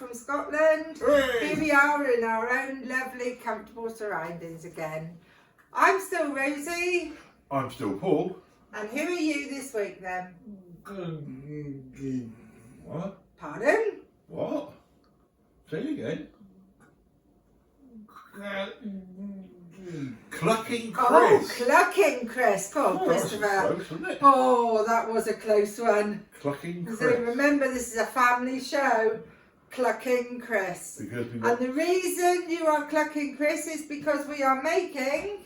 from Scotland. Hey. Here we are in our own lovely, comfortable surroundings again. I'm still Rosie. I'm still Paul. And who are you this week then? What? Pardon? What? Say it again. Clucking Chris. Oh, Clucking Chris. Oh, Oh, that was Christopher. close, wasn't it? Oh, that was a close one. Clucking Chris. So remember, this is a family show. Clucking Chris. Because we And got the reason you are Clucking Chris is because we are making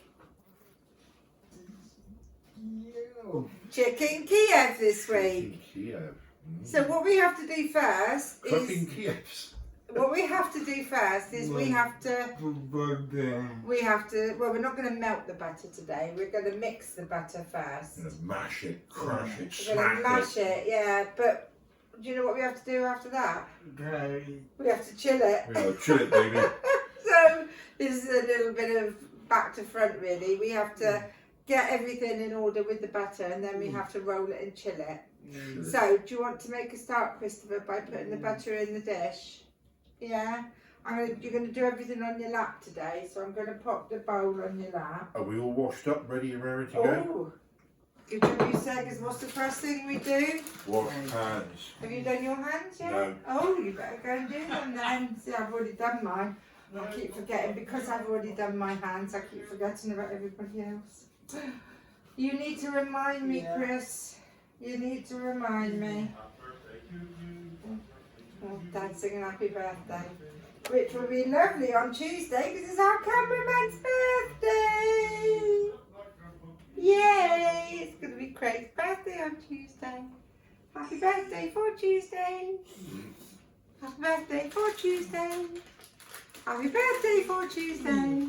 Chicken Kiev this week. Chicken Kiev. So what we have to do first Clucking is Kievs. we have to well, we're not going to melt the butter today. We're going to mix the butter first. You're gonna mash it, crush it, We're going smack to mash it, yeah. But do you know what we have to do after that? We have to chill it. We gotta chill it, baby. So this is a little bit of back to front really. We have to get everything in order with the butter and then we have to roll it and chill it. So do you want to make a start, Christopher, by putting the butter in the dish? Yeah? You're going to do everything on your lap today, so I'm going to pop the bowl on your lap. Are we all washed up, ready and raring to go? Oh, give me a sec, 'cause what's the first thing we do? Wash hands. Have you done your hands yet? No. Oh, you better go and do them then. See, I've already done mine. I keep forgetting, because I've already done my hands, I keep forgetting about everybody else. You need to remind me, Chris. You need to remind me. Oh, Dad's singing happy birthday. Which will be lovely on Tuesday because it's our cameraman's birthday. Yay! It's going to be Craig's birthday on Tuesday. Happy birthday for Tuesday. Happy birthday for Tuesday. Happy birthday for Tuesday.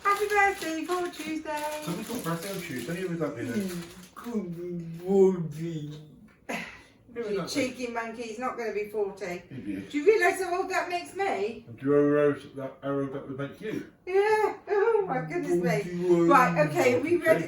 Happy birthday for Tuesday. Somebody's got birthday on Tuesday, who would that be then? You cheeky monkey, he's not going to be 40. Idiot. Do you realise how old that makes me? And do you arrow that would make you? Yeah. Oh my goodness me. Right, okay,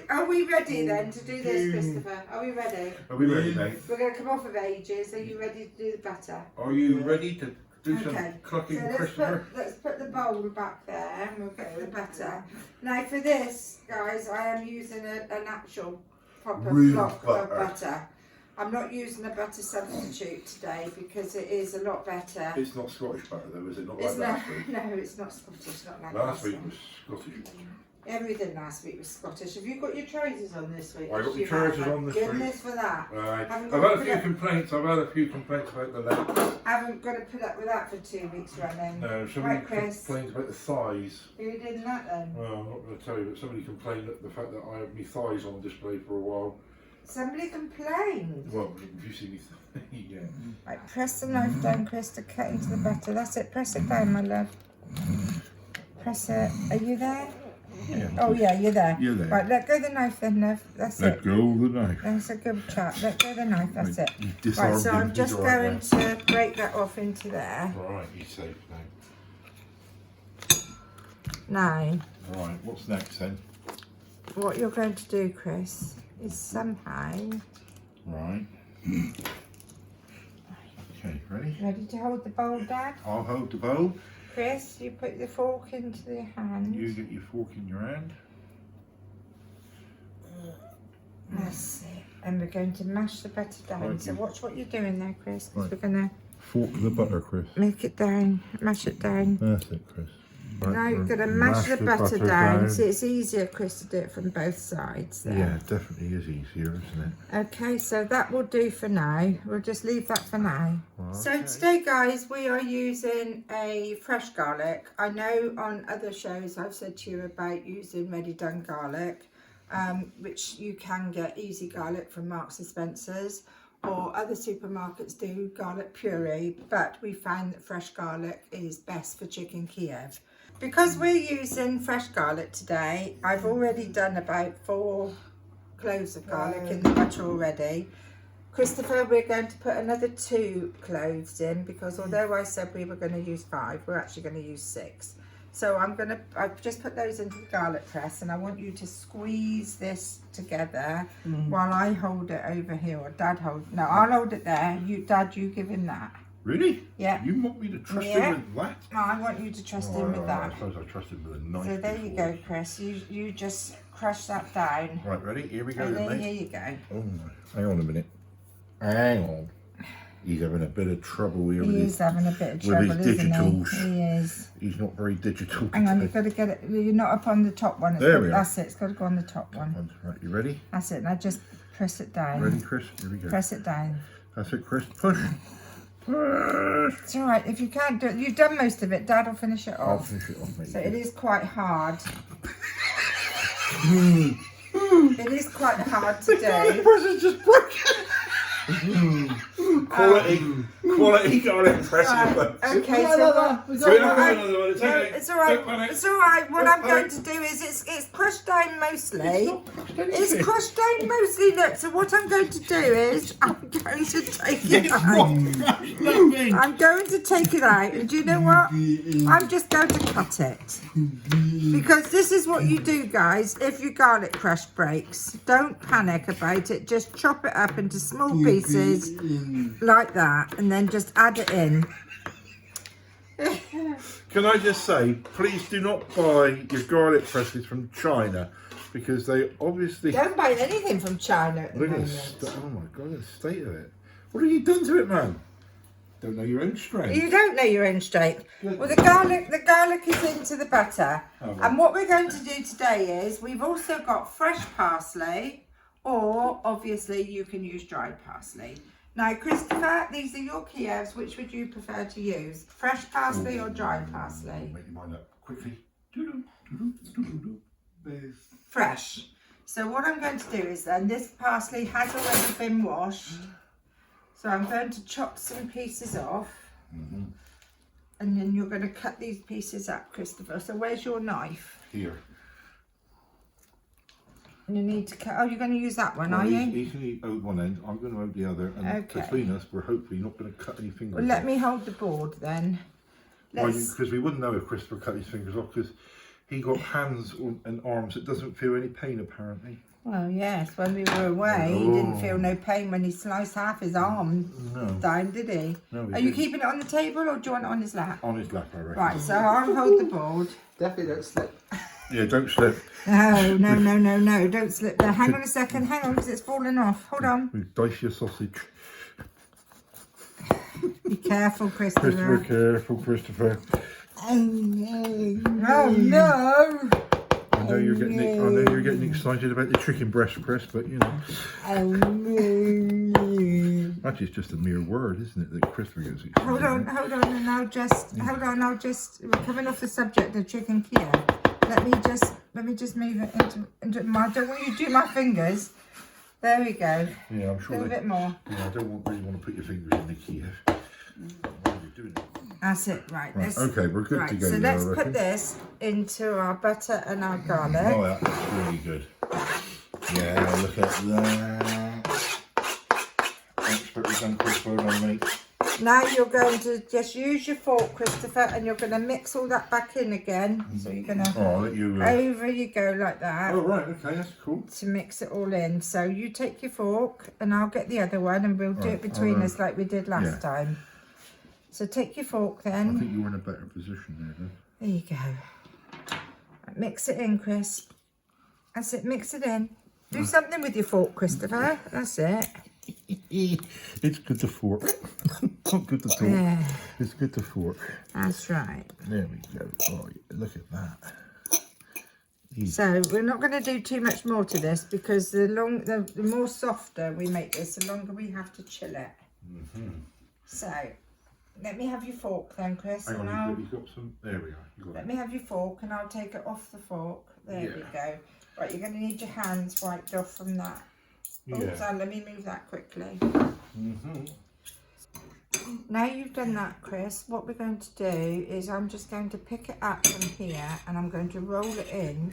are we ready then to do this, Christopher? Are we ready? Are we ready, mate? We're going to come off of ages. Are you ready to do the butter? Are you ready to do some Okay, clucking so Christopher? let's put the bowl back there and we'll get the butter. Now for this, guys, I am using an actual proper Real block butter. of butter. I'm not using a butter substitute today because it is a lot better. It's not Scottish butter though, is it? Not It's like not, last week. no, it's not Scottish, not like Last week one. was Scottish butter. Everything last week was Scottish. Have you got your trousers on this week? I got my You trousers have. on this week. Goodness for that. Right. Haven't I've got had to a few put up- complaints. I've had a few complaints about the legs. Haven't got to put up with that for 2 weeks running. No, somebody Right, Chris. complains about the thighs. Who did that then? Well, I'm not going to tell you, but somebody complained at the fact that I had my thighs on display for a while. Somebody complained. Well, if you see me, yeah. Right, press the knife down, Chris, to cut into the butter. That's it. Press it down, my love. Press it. Are you there? Yeah. Oh yeah, you're there. You're there. Right, let go of the knife then, love. That's Let it. go of the knife. That's a good chat. Let go of the knife. That's it. You Right, disarmed so him. I'm He's just all right going to break that off into there. now. Right, he's safe Now, now. Right, what's next then? what you're going to do, Chris, is somehow... Right. Okay, ready? Ready to hold the bowl, Dad? I'll hold the bowl. Chris, you put the fork into your hand. You get your fork in your hand. That's it. And we're going to mash the butter down. Right, So you- watch what you're doing there, Chris, because Right. we're going to Fork the butter, Chris. make it down, mash it down. That's it, Chris. Now you're going to mash the butter down. See, it's easier, Chris, to do it from both sides there. Yeah, it definitely is easier, isn't it? Okay, so that will do for now. We'll just leave that for now. Right. So today, guys, we are using a fresh garlic. I know on other shows I've said to you about using ready done garlic, which you can get easy garlic from Marks and Spencer's, or other supermarkets do garlic puree, but we found that fresh garlic is best for Chicken Kiev. Because we're using fresh garlic today, I've already done about 4 cloves of garlic in the butter already. Christopher, we're going to put another 2 cloves in because although I said we were going to use 5, we're actually going to use 6. So I've just put those into the garlic press and I want you to squeeze this together while I hold it over here, or Dad hold, no, I'll hold it there. Dad, you give him that. Really? Yeah. You want me to trust Yeah. him with that? No, I want you to trust him with I that. suppose I trust him with a knife. So there you before. go, Chris. You just crush that down. Right, ready? Here we go, And then, then mate. here you go. Oh, hang on a minute. Hang on. He's having a bit of trouble here He is having a bit of trouble, with his isn't digitals. he? He is. He's not very digital Hang on, today. you've got to get it. You're not up on the top one. There we are. That's it. It's got to go on the top one. Right, you ready? That's it. Now just press it down. Ready, Chris? Here we go. Press it down. That's it, Chris. Push. Push. It's all right. If you can't do it, you've done most of it. Dad will finish it I'll off. finish it off, mate. So it is quite hard. It is quite hard to do. Pressure's just broken. Quality garlic press. Okay, so it's all right. It's all right. What I'm going to do is it's crushed down mostly. It's crushed down mostly. Look. So what I'm going to do is I'm going to take it out. I'm going to take it out, and do you know what? I'm just going to cut it because this is what you do, guys. If your garlic crush breaks, don't panic about it. Just chop it up into small pieces like that, and then just add it in. Can I just say, please do not buy your garlic presses from China because they obviously. Don't buy anything from China at the Look at moment. oh my god, the state of it. What have you done to it, man? Don't know your own strength. You don't know your own strength. Well, the garlic is into the butter. Oh, right. And what we're going to do today is we've also got fresh parsley, or obviously you can use dried parsley. Now, Christopher, these are your Kievs. Which would you prefer to use? Fresh parsley or dried parsley? Make your mind up quickly. Fresh. So what I'm going to do is then, this parsley has already been washed. So I'm going to chop some pieces off. And then you're going to cut these pieces up, Christopher. So where's your knife? Here. You need to cut. Oh, you're going to use that one, Well, are you? He's going to hold one end, I'm going to hold the other, and Okay. between us, we're hopefully not going to cut any fingers Well, off. let me hold the board then. Let's. Because we wouldn't know if Christopher cut his fingers off because he got hands and arms that doesn't feel any pain apparently. Well, yes. When we were away, he didn't feel no pain when he sliced half his arm down, did he? No, he Are you didn't. keeping it on the table or do you want it on his lap? On his lap, I reckon. Right. So I'll hold the board. Definitely don't slip. Yeah, don't slip. Oh, no. Don't slip there. Hang on a second. Hang on, because it's falling off. Hold on. We dice your sausage. Be careful, Christopher, Christopher. careful, Christopher. Oh, no. Oh, no. I know you're getting excited about the chicken breast, Chris, but you know. Oh, no. Actually, it's just a mere word, isn't it, that Christopher gets excited Hold on, and I'll just, we're coming off the subject of Chicken Kiev. Let me just move it into my, I don't want you to do my fingers. There we go. Yeah, I'm A sure. little bit more. Yeah, I don't really want to put your fingers in the Kiev. What are you doing? That's it, right. Right, okay, we're good to go So now, let's I reckon. put this into our butter and our garlic. Oh, that's really good. Yeah, look at that. Expertly done, Christopher, on me. Now you're going to just use your fork, Christopher, and you're going to mix all that back in again. So you're going to, Oh, I'll let you. over you go like that. Oh, right, okay, that's cool. To mix it all in. So you take your fork and I'll get the other one and we'll do it between us like we did last time. So take your fork I then. think you were in a better position there, then. There you go. Mix it in, Chris. That's it, mix it in. Do something with your fork, Christopher. That's it. It's good to fork. Not good to talk. Yeah, It's good to fork. that's right. There we go. Oh, look at that. So we're not going to do too much more to this because the more softer we make this, the longer we have to chill it. So let me have your fork then, Chris. Hang and on, you've got some. There we are. You got let it. me have your fork and I'll take it off the fork. There we Yeah. go. Right, you're going to need your hands wiped off from that. Yeah. Oh, so let me move that quickly. Now you've done that, Chris, what we're going to do is I'm just going to pick it up from here and I'm going to roll it in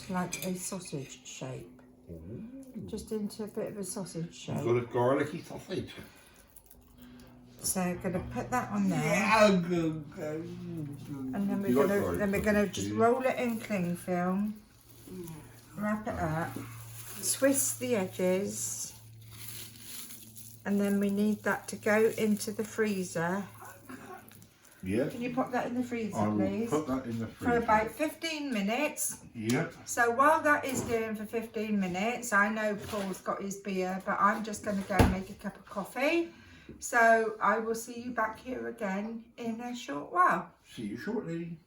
to like a sausage shape. Just into a bit of a sausage shape. You've got a garlicky sausage. So I'm going to put that on there. And then You we're like going to garlic then we're going to sausage, just do you? roll it in cling film. Wrap it up. Twist the edges. And then we need that to go into the freezer. Yeah. Can you pop that in the freezer, I will please? put that in the For freezer. about 15 minutes. Yep. So while that is doing for 15 minutes, I know Paul's got his beer, but I'm just going to go and make a cup of coffee. So I will see you back here again in a short while. See you shortly.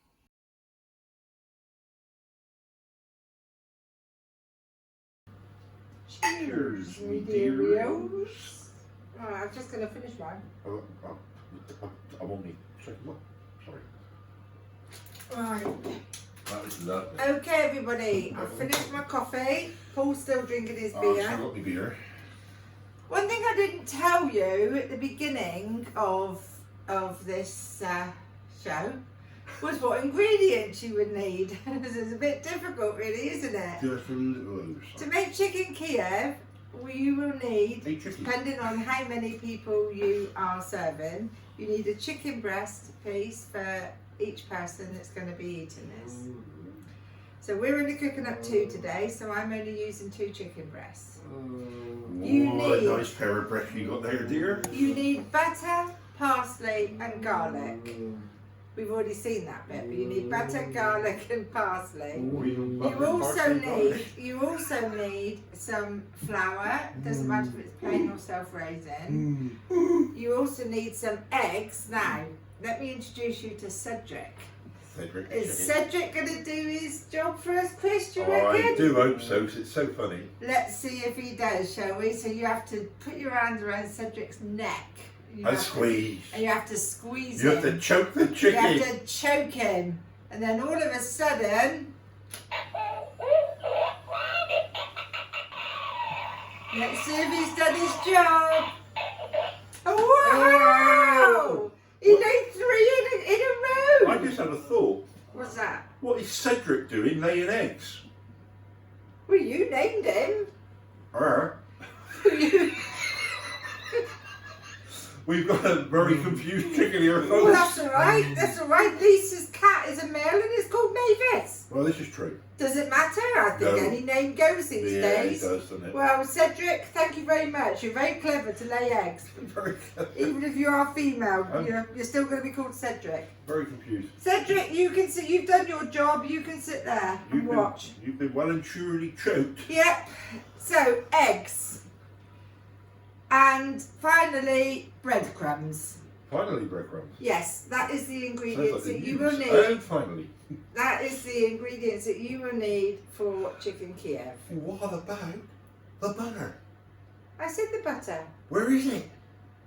Cheers, me dearios. Right, I'm just going to finish mine. I'm only checking what? Sorry. Right. That was lovely. Okay, everybody, I've finished my coffee. Paul's still drinking his beer. I've got my beer. One thing I didn't tell you at the beginning of this show was what ingredients you would need. This is a bit difficult, really, isn't it? Just a little. To make chicken Kiev, you will need, depending on how many people you are serving, you need a chicken breast piece for each person that's going to be eating this. So we're only cooking up 2 today, so I'm only using 2 chicken breasts. You What need- a nice pair of breasts you got there, dear. You need butter, parsley and garlic. We've already seen that bit, but you need butter, garlic and parsley. You also need some flour. It doesn't matter if it's plain or self-raising. You also need some eggs. Now, let me introduce you to Cedric. Cedric. Is Cedric going to do his job for us, Chris? Do you I reckon? do hope so, 'cause it's so funny. Let's see if he does, shall we? So you have to put your hands around Cedric's neck. And squeeze. And you have to squeeze You him. have to choke the You chicken. have to choke him. And then all of a sudden... Let's see if he's done his job. Oh, wow! He laid 3 in a I row. just had a thought. What's that? What is Cedric doing laying eggs? Well, you named him. Her. We've got a very confused chicken here, folks. Well, that's all right. That's all right. Lisa's cat is a male and it's called Mavis. Well, this is true. Does it matter? I think No. any name goes these Yeah, days. it does, doesn't it? Well, Cedric, thank you very much. You're very clever to lay eggs. Very, Even if you are female, Um, you're still going to be called Cedric. very confused. Cedric, you can sit. You've done your job. You can sit there and watch. You've been well and truly choked. Yep. So eggs, and finally breadcrumbs. Finally, breadcrumbs. Yes, that is the Sounds ingredients like that the you will news. need. And finally. That is the ingredients that you will need for chicken Kiev. What about the butter? I said the butter. Where is it?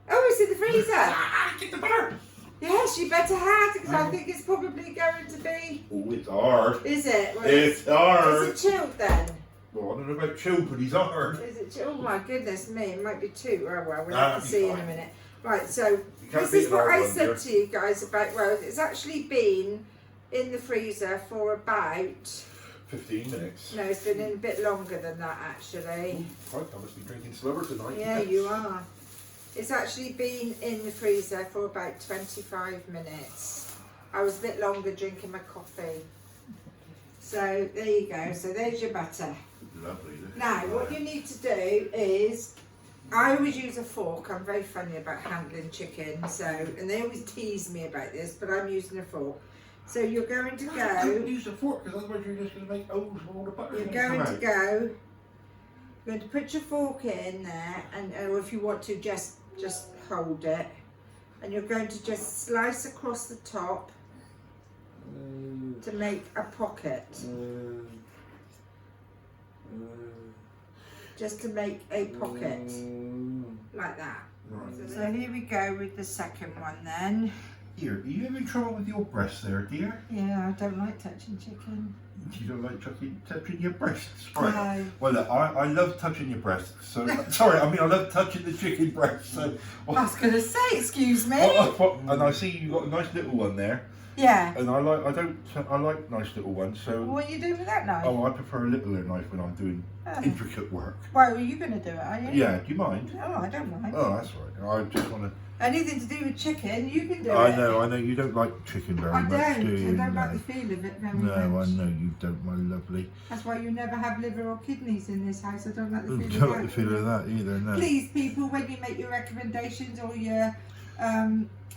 Oh, it's in the freezer. Get the butter. Yes, you better have because I think it's probably going to be. Oh, it's hard. Is it? Well, It's hard. is it chilled then? Well, I don't know about chilled, but he's hard. Is it chilled? Oh my goodness me, it might be 2. Oh well, we'll Nah, have to be see in a fine. minute. Right, so You can't this beat is an what hard I one, said dear. to you guys about, well, it's actually been in the freezer for about, 15 minutes. no, it's been in a bit longer than that actually. Right, I must be drinking slower tonight. Yeah, you are. It's actually been in the freezer for about 25 minutes. I was a bit longer drinking my coffee. So there you go. So there's your butter. Lovely. Now, what you need to do is, I always use a fork. I'm very funny about handling chicken. So, and they always tease me about this, but I'm using a fork. So you're going to Don't go. use a fork, because otherwise you're just going to make holes where all the butter You're won't going come to out. go. You're going to put your fork in there, and or if you want to, just hold it, and you're going to just slice across the top to make a pocket. Just to make a pocket like that. Right. So here we go with the second one then. Here, are you having trouble with your breast there, dear? Yeah, I don't like touching chicken. You don't like touching your breasts? Right. No. Well, look, I love touching your breasts. So, sorry, I mean, I love touching the chicken breast. So, I was going to say, excuse me. and I see you've got a nice little one there. Yeah. And I like nice little ones. So. What are you doing with that knife? Oh, I prefer a littler knife when I'm doing intricate work. Well, are you going to do it, are you? Yeah. Do you mind? Oh, I don't mind. Oh, that's all right. I just want to. Anything to do with chicken, you can do it. I know. You don't like chicken very much, do you? I don't like the feel of it very much. No, I know you don't, my lovely. That's why you never have liver or kidneys in this house. I don't like the feel of that. Don't like the feel of that either, no. Please, people, when you make your recommendations or your,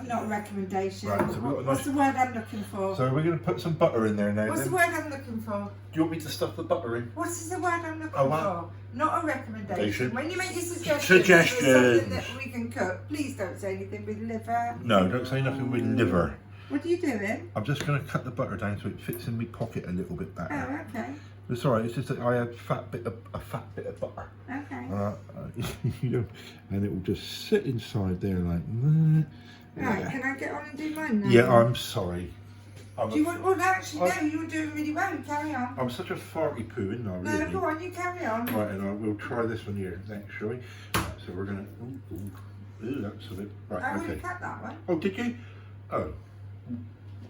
not recommendation, Right, so what's the word I'm looking for? So we're going to put some butter in there now. What's the word I'm looking for? Do you want me to stuff the butter in? What is the word I'm looking what? for? Not a recommendation. When you make your suggestions Suggestions. for something that we can cook, please don't say anything with liver. No, don't say nothing with liver. What are you doing? I'm just going to cut the butter down so it fits in my pocket a little bit better. Oh, okay. It's alright, it's just that I had a fat bit of butter. Okay. You know, and it will just sit inside there like Right, can I get on and do mine now? Yeah, I'm sorry. Do you want, well, actually, no, you were doing really well. Carry on. I'm such a farty poo, isn't I, really? No, go on, you carry on. Right, and we'll try this one here next, shall we? Right, so we're going to... Ooh, that's a bit... Right, I okay. already cut that one. Oh, did you? Oh.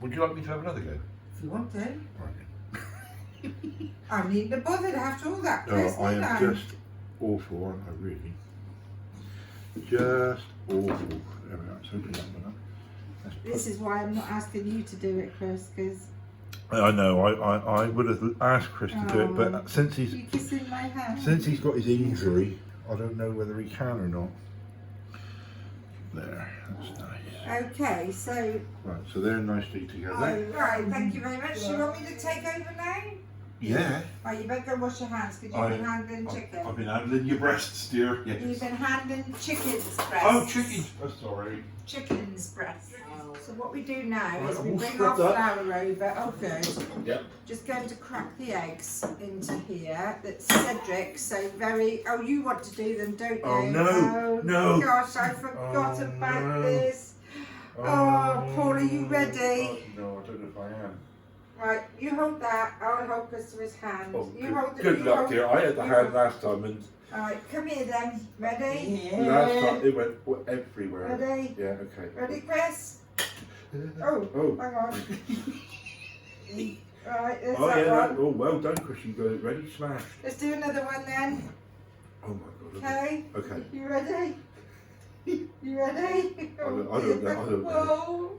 Would you like me to have another go? If you want to. Right. I needn't have bothered after all that, Chris. Oh, I am just awful, aren't I, really? Just awful. There we are, let's open that one up. This is why I'm not asking you to do it, Chris, because... I know, I would have asked Chris to do it, but since he's... You're kissing my hand. Since he's got his injury, I don't know whether he can or not. There, that's nice. Okay, so... Right, so they're nicely together. Right, thank you very much. Do you want me to take over now? Yeah. Right, you better go wash your hands because you've been handling chicken. I've been handling your breasts, dear. Yes. You've been handling chicken's breast. Oh, chicken. Oh, sorry. Chicken's breast. So what we do now Right, is we we'll bring scrub our that. flour over. Oh, good. Yep. Just going to crack the eggs into here. That's Cedric, so very... Oh, you want to do them, don't you? Oh, no. Oh, No. Gosh, I forgot about no. this. Oh, Paul, are you ready? No, I don't know if I am. Right, you hold that. I'll hold Christopher's hand. Oh, You hold it. good you luck, hold- dear. I had the you hand hold- last time, and Alright, come here then. Ready? last time it went everywhere. Ready? Yeah, okay. Ready, Chris? Oh, Oh. hang on. Right, there's Oh, that yeah. one. Oh, well done, Chris. You got it ready, smashed. Let's do another one then. Oh, my God. Okay? Okay. You ready? You ready? I don't know. Oh.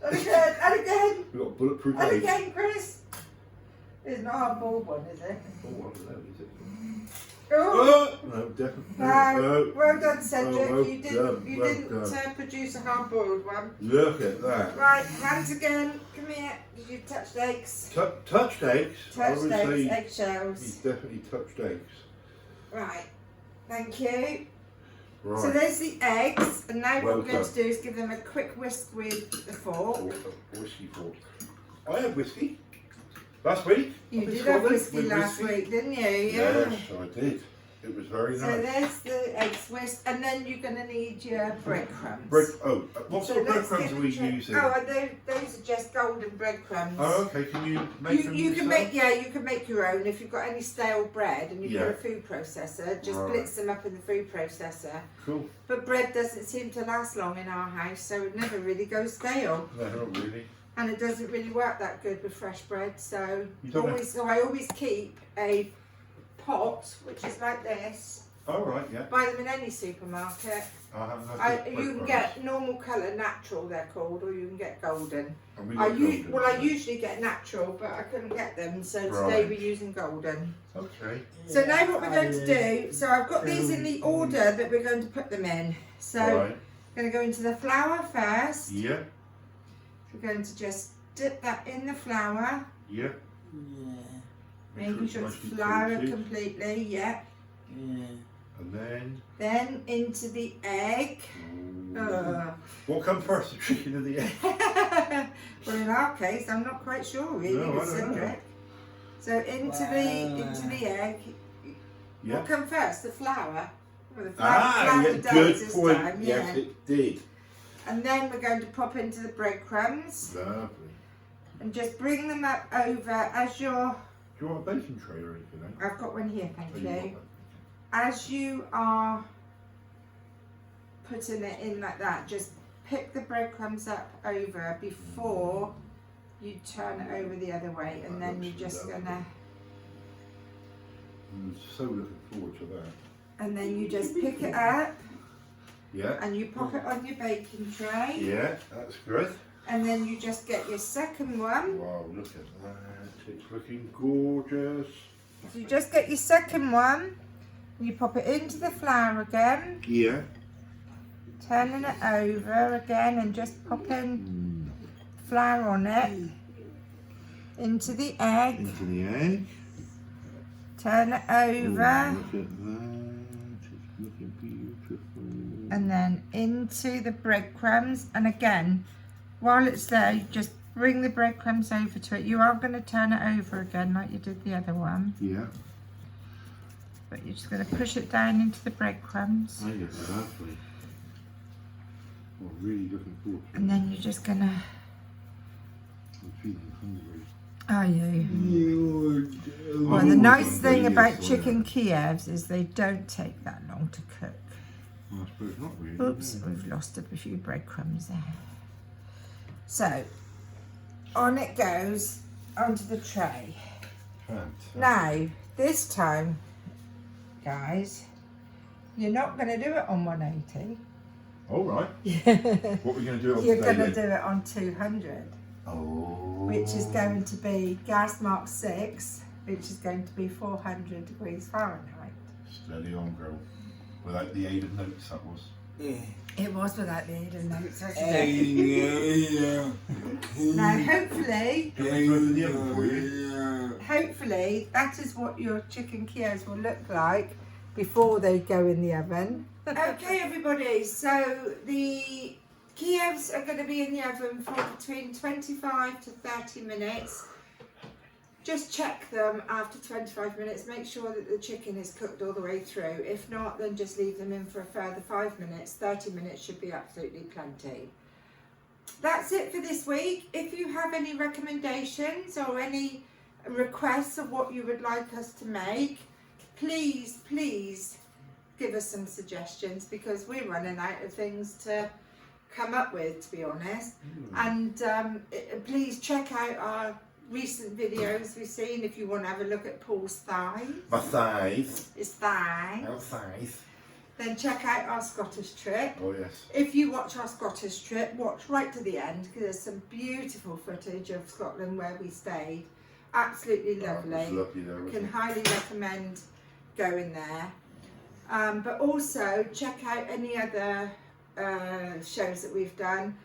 And again, and again, We've got bulletproof and legs. again, Chris. It's not a ball one, is it? Oh, I don't know, is it? Oh. No, definitely. No. Well done, Cedric. well you done, didn't, well done. produce a hard-boiled one. Look at that. Right, hands again. Come here. Did you touch eggs? Touched eggs. I Touched would eggs, say he's eggshells. definitely touched eggs. Right. Thank you. Right. So there's the eggs, and now Well what we're going done. to do is give them a quick whisk with the fork. Whiskey fork. I had whiskey last week. You up in did have Scotland whiskey with last whiskey. week, didn't you? Yes, I did. It was very So nice. there's the eggs whisked, and then you're going to need your breadcrumbs. What So sort of let's breadcrumbs get are we the check- using? Oh, and those are just golden breadcrumbs. Oh, okay. Can you make them You can yourself? make you can make your own if you've got any stale bread and you've got Yeah. a food processor. Just Right. blitz them up in the food processor. Cool. But bread doesn't seem to last long in our house, so it never really goes stale. No, not really. And it doesn't really work that good with fresh bread, so You don't know- I always keep a pot which is like this. All right, yeah. Buy them in any supermarket. I haven't had You can get normal colour, natural they're called, or you can get golden. I usually get natural, but I couldn't get them, so today Right. we're using golden. Okay. So now what we're going to do, so I've got these in the order that we're going to put them in. So Right. I'm going to go into the flour first. Yeah. We're going to just dip that in the flour, Yeah. making sure it's nicely flour coated. completely, yeah. And then. Then into the egg. What comes first, the chicken or the egg? Well, in our case, I'm not quite sure really No, I with don't know. Cedric. So into the egg. Yeah. What comes first? The flour. Well, the Ah, flour yeah, does good this point. time, Yes, yeah. it did. And then we're going to pop into the breadcrumbs Lovely. and just bring them up over as you're. Do you want a baking tray or anything? Eh? I've got one here, thank Oh, you. got one. As you are putting it in like that, just pick the breadcrumbs up over before you turn it over the other way, and then you're just gonna. I'm so looking forward to that. And then you just pick it up. Yeah. And you pop it on your baking tray. Yeah, that's good. And then you just get your second one. Wow, look at that. It's looking gorgeous. So you just get your second one. You pop it into the flour again. Yeah. Turning it over again and just popping flour on it. Into the egg. Into the egg. Turn it over. Oh, look at that. It's looking beautiful. And then into the breadcrumbs. And again, while it's there, you just bring the breadcrumbs over to it. You are going to turn it over again like you did the other one. Yeah. But you're just going to push it down into the breadcrumbs. I get that lovely. I'm really looking forward to it. And then you're just going to... I'm feeling hungry. Are you? Well, the nice thing about chicken Kievs is they don't take that long to cook. Well, I suppose not really. Oops, we've lost a few breadcrumbs there. So, on it goes onto the tray. Fantastic. Now, this time, guys, you're not going to do it on 180. All right. What are we going to do on You're today going to then? do it on 200. Oh. Which is going to be gas mark 6, which is going to be 400 degrees Fahrenheit. Steady on, girl. Without the aid of notes, that was. It was without the aid of notes, wasn't it? Now, hopefully, Do you want me to open the oven for you? hopefully, that is what your chicken Kievs will look like before they go in the oven. Okay, everybody, so the Kievs are going to be in the oven for between 25 to 30 minutes. Just check them after 25 minutes. Make sure that the chicken is cooked all the way through. If not, then just leave them in for a further 5 minutes. 30 minutes should be absolutely plenty. That's it for this week. If you have any recommendations or any requests of what you would like us to make, please give us some suggestions, because we're running out of things to come up with, to be honest. And please check out our recent videos we've seen if you want to have a look at Paul's thighs. My thighs. His thigh. Our thighs. Then check out our Scottish trip. Oh, yes. If you watch our Scottish trip, watch right to the end, because there's some beautiful footage of Scotland where we stayed. Absolutely lovely. Oh, it was lovely there, wasn't Can it? highly recommend going there. But also check out any other shows that we've done,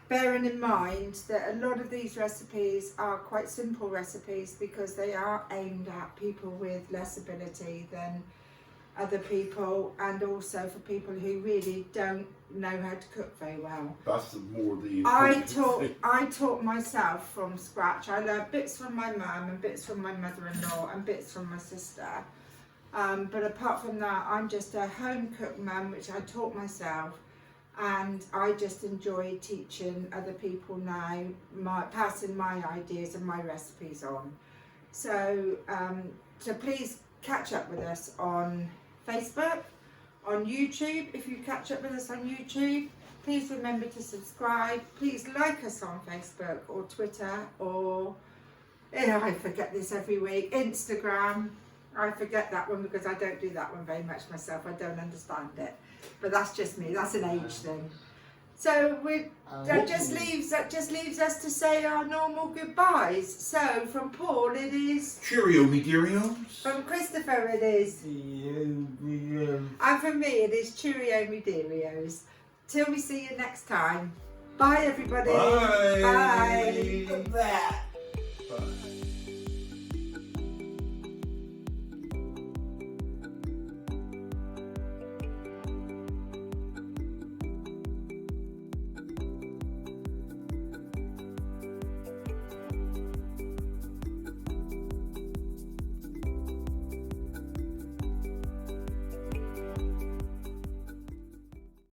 bearing in mind that a lot of these recipes are quite simple recipes, because they are aimed at people with less ability than other people, and also for people who really don't know how to cook very well. That's the more the I taught myself from scratch. I learned bits from my mum and bits from my mother-in-law and bits from my sister. But apart from that, I'm just a home cooked mum, which I taught myself, and I just enjoy teaching other people now, passing my ideas and my recipes on. So, so please catch up with us on Facebook, on YouTube. If you catch up with us on YouTube, please remember to subscribe. Please like us on Facebook or Twitter, or I forget this every week, Instagram. I forget that one because I don't do that one very much myself. I don't understand it, but that's just me. That's an age thing. So that just leaves us to say our normal goodbyes. So from Paul it is. Cheerio, me dearios. From Christopher it is. And from me it is cheerio, me dearios. Till we see you next time. Bye everybody. Bye. Bye.